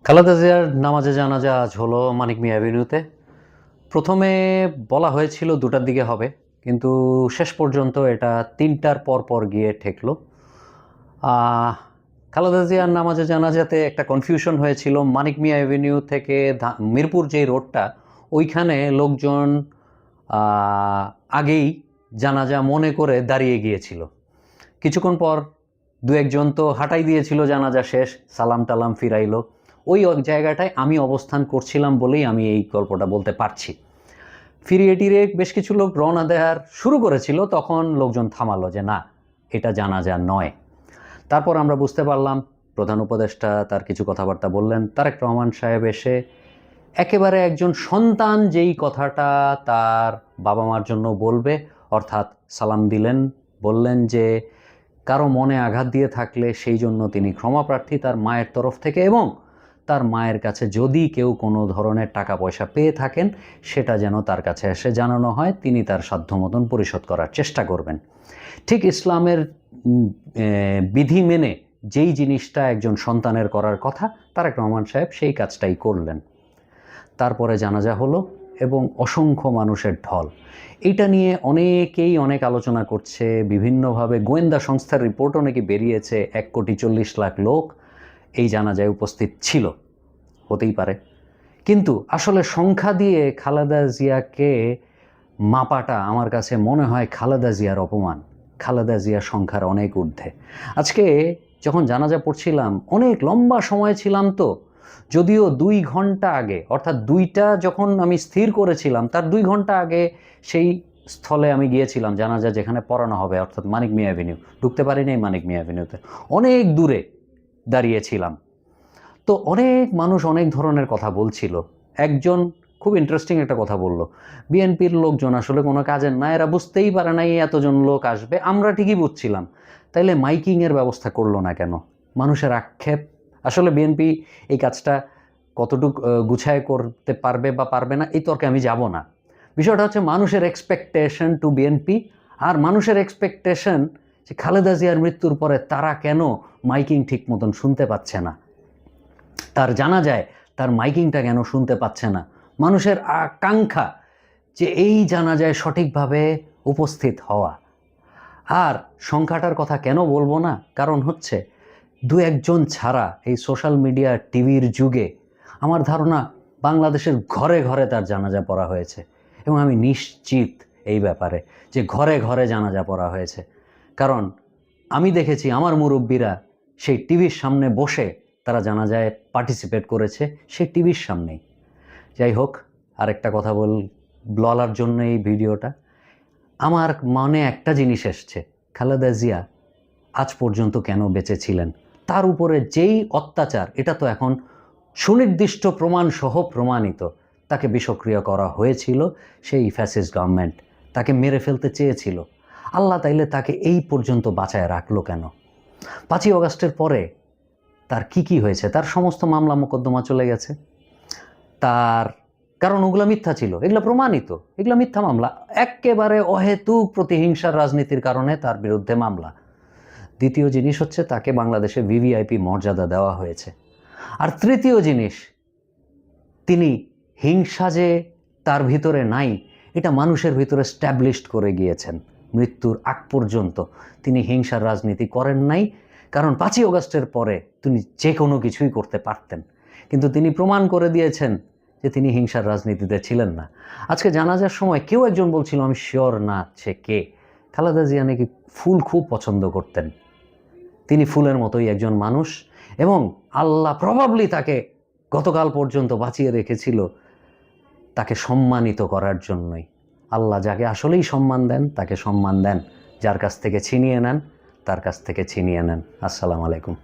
খালেদা জিয়ার নামাজে জানাজা আজ হলো মানিক মিয়া অ্যাভিনিউতে। প্রথমে বলা হয়েছিল 2টার দিকে হবে, কিন্তু শেষ পর্যন্ত এটা 3টার পর পর গিয়ে ঠেকলো। খালেদা জিয়ার নামাজে জানাজাতে একটা কনফিউশন হয়েছিল। মানিক মিয়া অ্যাভিনিউ থেকে মিরপুর যেই রোডটা, ওইখানে লোকজন আগেই জানাজা মনে করে দাঁড়িয়ে গিয়েছিল। কিছুক্ষণ পর দু একজন তো হাঁটাই দিয়েছিল, জানাজা শেষ, সালাম টালাম ফিরাইলো। ওই জায়গাটায় আমি অবস্থান করছিলাম বলেই আমি এই গল্পটা বলতে পারছি। ফিরিয়ে টিরে বেশ কিছু লোক রওনা দেওয়ার শুরু করেছিল, তখন লোকজন থামালো যে না, এটা জানাজা নয়। তারপর আমরা বুঝতে পারলাম, প্রধান উপদেষ্টা তার কিছু কথাবার্তা বললেন, তারেক রহমান সাহেব এসে একেবারে একজন সন্তান যেই কথাটা তার বাবা মার জন্য বলবে, অর্থাৎ সালাম দিলেন, বললেন যে কারো মনে আঘাত দিয়ে থাকলে সেই জন্য তিনি ক্ষমাপ্রার্থী তার মায়ের তরফ থেকে, এবং তার মায়ের কাছে যদি কেউ কোনো ধরনের টাকা পয়সা পেয়ে থাকেন সেটা যেন তার কাছে এসে জানানো হয়, তিনি তার সাধ্য মতন পরিশোধ করার চেষ্টা করবেন। ঠিক ইসলামের বিধি মেনে যেই জিনিসটা একজন সন্তানের করার কথা, তারেক রহমান সাহেব সেই কাজটাই করলেন। তারপরে জানাজা হলো এবং অসংখ্য মানুষের ঢল। এটা নিয়ে অনেকেই অনেক আলোচনা করছে, বিভিন্নভাবে গোয়েন্দা সংস্থার রিপোর্টও নাকি বেরিয়েছে 1,40,00,000 লোক এই জানাজায় উপস্থিত ছিল। হতেই পারে, কিন্তু আসলে সংখ্যা দিয়ে খালেদা জিয়াকে মাপাটা আমার কাছে মনে হয় খালেদা জিয়ার অপমান। খালেদা জিয়া সংখ্যার অনেক ঊর্ধ্বে। আজকে যখন জানাজা পড়ছিলাম, অনেক লম্বা সময় ছিলাম, তো যদিও 2 ঘন্টা আগে, অর্থাৎ 2টা যখন আমি স্থির করেছিলাম তার 2 ঘন্টা আগে সেই স্থলে আমি গিয়েছিলাম, জানাজা যেখানে পড়ানো হবে, অর্থাৎ মানিক মিয়া অ্যাভিনিউ। ঢুকতে পারিনি মানিক মিয়া অ্যাভিনিউতে, অনেক দূরে দাঁড়িয়েছিলাম। তো অনেক মানুষ অনেক ধরনের কথা বলছিল। একজন খুব ইন্টারেস্টিং একটা কথা বলল, বিএনপির লোকজন আসলে কোনো কাজের না, এরা বুঝতেই পারে না এই এতজন লোক আসবে। আমরা ঠিকই বুঝছিলাম, তাইলে মাইকিংয়ের ব্যবস্থা করলো না কেন? মানুষের আক্ষেপ। আসলে বিএনপি এই কাজটা কতটুকু গুছায় করতে পারবে বা পারবে না, এই তর্কে আমি যাব না। বিষয়টা হচ্ছে মানুষের এক্সপেকটেশন টু বিএনপি, আর মানুষের এক্সপেকটেশন যে খালেদা জিয়ার মৃত্যুর পরে তারা কেন মাইকিং ঠিক মতন শুনতে পাচ্ছে না, তার জানাজায় তার মাইকিংটা কেন শুনতে পাচ্ছে না। মানুষের আকাঙ্ক্ষা যে এই জানাজায় সঠিকভাবে উপস্থিত হওয়া। আর সংখ্যাটার কথা কেন বলবো না, কারণ হচ্ছে 2-1জন ছাড়া এই সোশ্যাল মিডিয়া টিভির যুগে আমার ধারণা বাংলাদেশের ঘরে ঘরে তার জানাজা পড়া হয়েছে, এবং আমি নিশ্চিত এই ব্যাপারে যে ঘরে ঘরে জানাজা পড়া হয়েছে। কারণ আমি দেখেছি আমার মুরব্বীরা সেই টিভির সামনে বসে তারা জানাজায় পার্টিসিপেট করেছে, সেই টিভির সামনেই। যাই হোক, আরেকটা কথা বলার জন্য এই ভিডিওটা, আমার মনে একটা জিনিস এসছে, খালেদা জিয়া আজ পর্যন্ত কেন বেঁচে ছিলেন? তার উপরে যেই অত্যাচার, এটা তো এখন সুনির্দিষ্ট প্রমাণ সহ প্রমাণিত, তাকে বিষক্রিয়া করা হয়েছিল, সেই ফ্যাসিস্ট গভর্নমেন্ট তাকে মেরে ফেলতে চেয়েছিল। আল্লাহ তাইলে তাকে এই পর্যন্ত বাঁচায় রাখলো কেন? 5ই অগাস্টের পরে তার কি হয়েছে? তার সমস্ত মামলা মোকদ্দমা চলে গেছে। তার কারণ ওগুলো মিথ্যা ছিল, এগুলো প্রমাণিত, এগুলো মিথ্যা মামলা, একেবারে অহেতুক প্রতিহিংসার রাজনীতির কারণে তার বিরুদ্ধে মামলা। দ্বিতীয় জিনিস হচ্ছে, তাকে বাংলাদেশে ভিভিআইপি মর্যাদা দেওয়া হয়েছে। আর তৃতীয় জিনিস, তিনি হিংসা যে তার ভিতরে নাই, এটা মানুষের ভিতরে স্ট্যাবলিশড করে গিয়েছেন। মৃত্যুর আগ পর্যন্ত তিনি হিংসার রাজনীতি করেন নাই, কারণ 5ই অগাস্টের পরে তিনি যে কোনো কিছুই করতে পারতেন, কিন্তু তিনি প্রমাণ করে দিয়েছেন যে তিনি হিংসার রাজনীতিতে ছিলেন না। আজকে জানাজার সময় কেউ একজন বলছিল, আমি শিওর না সে কে, খালেদা জিয়া নাকি ফুল খুব পছন্দ করতেন। তিনি ফুলের মতোই একজন মানুষ, এবং আল্লাহ প্রবাবলি তাকে গতকাল পর্যন্ত বাঁচিয়ে রেখেছিল তাকে সম্মানিত করার জন্যই। আল্লাহ যাকে আসলেই সম্মান দেন তাকে সম্মান দেন, যার কাছ থেকে ছিনিয়ে নেন তার কাছ থেকে ছিনিয়ে নেন। আসসালামু আলাইকুম।